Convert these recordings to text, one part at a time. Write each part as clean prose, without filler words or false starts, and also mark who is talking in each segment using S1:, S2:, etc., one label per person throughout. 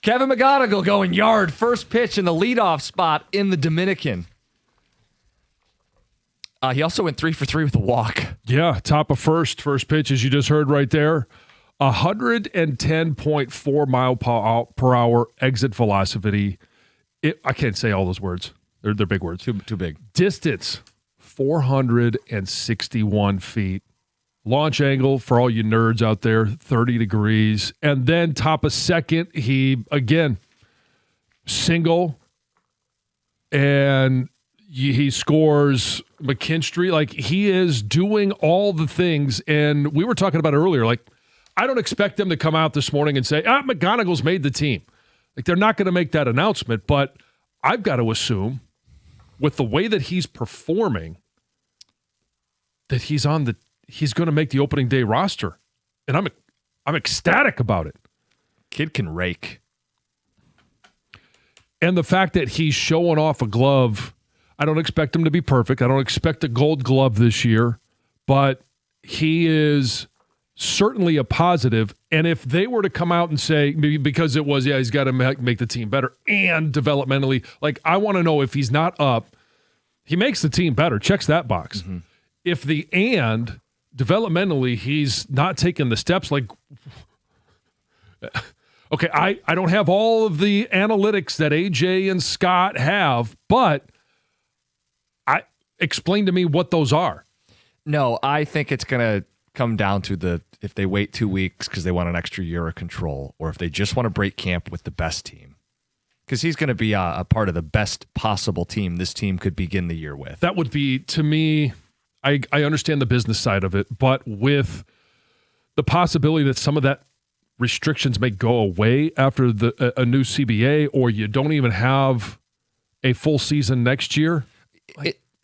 S1: Kevin McGonigle going yard, first pitch in the leadoff spot in the Dominican. He also went 3 for 3 with a walk.
S2: Yeah, top of first pitch, as you just heard right there. 110.4 mile per hour exit velocity. I can't say all those words. They're big words.
S1: Too big.
S2: Distance, 461 feet. Launch angle, for all you nerds out there, 30 degrees. And then top of second, he, again, single. And he scores McKinstry. Like, he is doing all the things. And we were talking about it earlier. Like, I don't expect them to come out this morning and say, McGonagle's made the team. Like, they're not going to make that announcement. But I've got to assume, with the way that he's performing, that he's going to make the opening day roster. And I'm ecstatic about it.
S1: Kid can rake.
S2: And the fact that he's showing off a glove, I don't expect him to be perfect. I don't expect a gold glove this year, but he is certainly a positive. And if they were to come out and say, maybe because it was, he's got to make the team better and developmentally, like, I want to know if he's not up, he makes the team better, checks that box. Mm-hmm. If the and developmentally he's not taking the steps, like, okay, I don't have all of the analytics that AJ and Scott have, but explain to me what those are.
S1: No, I think it's going to come down to if they wait 2 weeks because they want an extra year of control, or if they just want to break camp with the best team. Because he's going to be a part of the best possible team this team could begin the year with.
S2: That would be, to me, I understand the business side of it, but with the possibility that some of that restrictions may go away after a new CBA, or you don't even have a full season next year.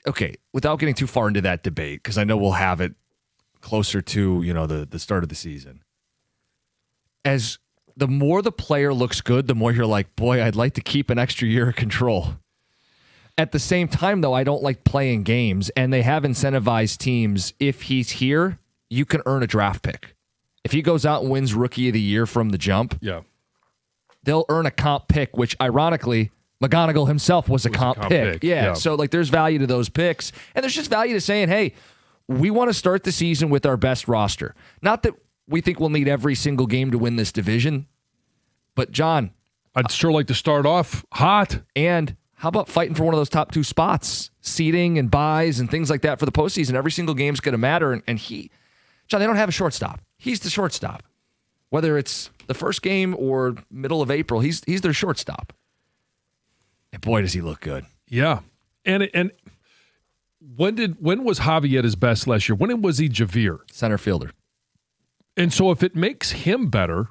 S1: Okay, without getting too far into that debate, because I know we'll have it closer to the start of the season. As the more the player looks good, the more you're like, boy, I'd like to keep an extra year of control. At the same time, though, I don't like playing games, and they have incentivized teams. If he's here, you can earn a draft pick. If he goes out and wins Rookie of the Year from the jump, they'll earn a comp pick, which, ironically, McGonigle himself was a comp pick. Yeah, so like there's value to those picks, and there's just value to saying, hey, we want to start the season with our best roster. Not that we think we'll need every single game to win this division, but, John,
S2: I'd sure like to start off hot.
S1: And how about fighting for one of those top 2 spots? Seeding and buys and things like that for the postseason. Every single game's going to matter. And John, they don't have a shortstop. He's the shortstop. Whether it's the first game or middle of April, he's their shortstop. And boy, does he look good.
S2: Yeah. And when was Javi at his best last year? When was he Javier?
S1: Center fielder.
S2: And so if it makes him better,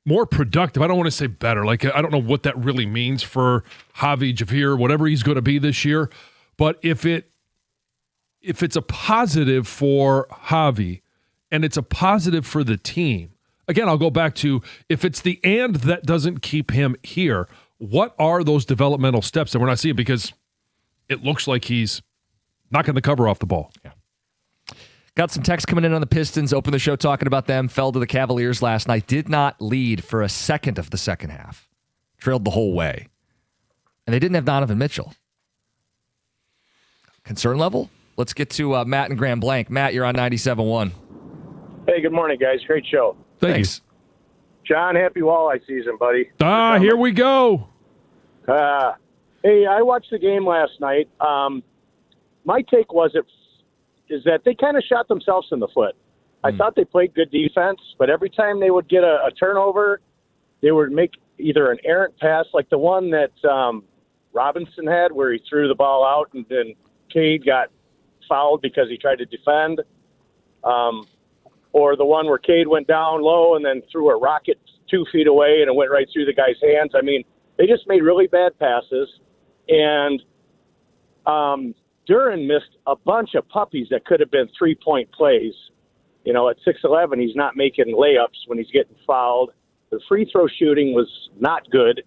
S2: more productive, I don't want to say better. Like, I don't know what that really means for Javi, Javier, whatever he's going to be this year. But if it's a positive for Javi and it's a positive for the team, again, I'll go back to, if it's the and that doesn't keep him here, what are those developmental steps that we're not seeing? Because it looks like he's knocking the cover off the ball.
S1: Yeah. Got some text coming in on the Pistons. Opened the show talking about them. Fell to the Cavaliers last night. Did not lead for a second of the second half. Trailed the whole way. And they didn't have Donovan Mitchell. Concern level? Let's get to Matt and Grand Blanc. Matt, you're on 97.1.
S3: Hey, good morning, guys. Great show.
S2: Thanks.
S3: John, happy walleye season, buddy.
S2: Here we go.
S3: Hey, I watched the game last night. My take is that they kind of shot themselves in the foot. I thought they played good defense, but every time they would get a turnover, they would make either an errant pass, like the one that Robinson had where he threw the ball out and then Cade got fouled because he tried to defend, or the one where Cade went down low and then threw a rocket 2 feet away and it went right through the guy's hands. I mean, they just made really bad passes, and Duran missed a bunch of puppies that could have been 3-point plays. You know, at 6'11", he's not making layups when he's getting fouled. The free throw shooting was not good.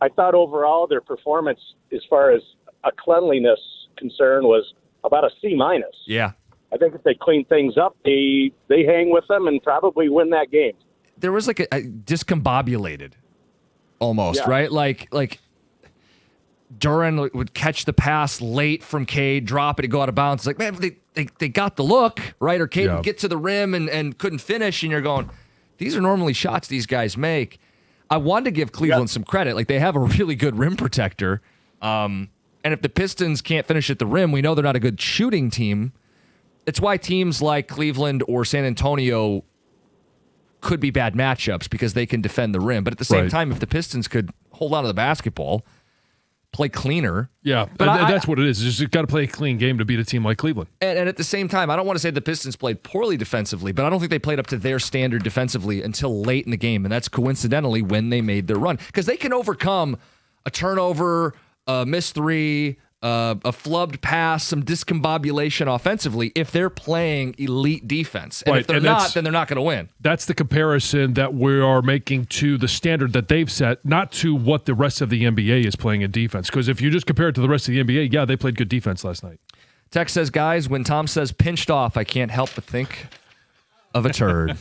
S3: I thought overall their performance, as far as a cleanliness concern, was about a C-.
S1: Yeah.
S3: I think if they clean things up, they hang with them and probably win that game.
S1: There was like a discombobulated. almost, right? Like Duran would catch the pass late from Cade, drop it, and go out of bounds. It's like, man, they got the look, right? Or Cade would get to the rim and couldn't finish, and you're going, these are normally shots these guys make. I wanted to give Cleveland some credit. Like, they have a really good rim protector. And if the Pistons can't finish at the rim, we know they're not a good shooting team. It's why teams like Cleveland or San Antonio could be bad matchups because they can defend the rim. But at the same time, if the Pistons could hold on to the basketball, play cleaner.
S2: Yeah, but that's what it is. You just got to play a clean game to beat a team like Cleveland.
S1: And at the same time, I don't want to say the Pistons played poorly defensively, but I don't think they played up to their standard defensively until late in the game. And that's coincidentally when they made their run. Because they can overcome a turnover, a missed three, a flubbed pass, some discombobulation offensively if they're playing elite defense. And if they're not, then they're not going to win.
S2: That's the comparison that we are making to the standard that they've set, not to what the rest of the NBA is playing in defense. Because if you just compare it to the rest of the NBA, yeah, they played good defense last night.
S1: Tex says, guys, when Tom says pinched off, I can't help but think of a turd.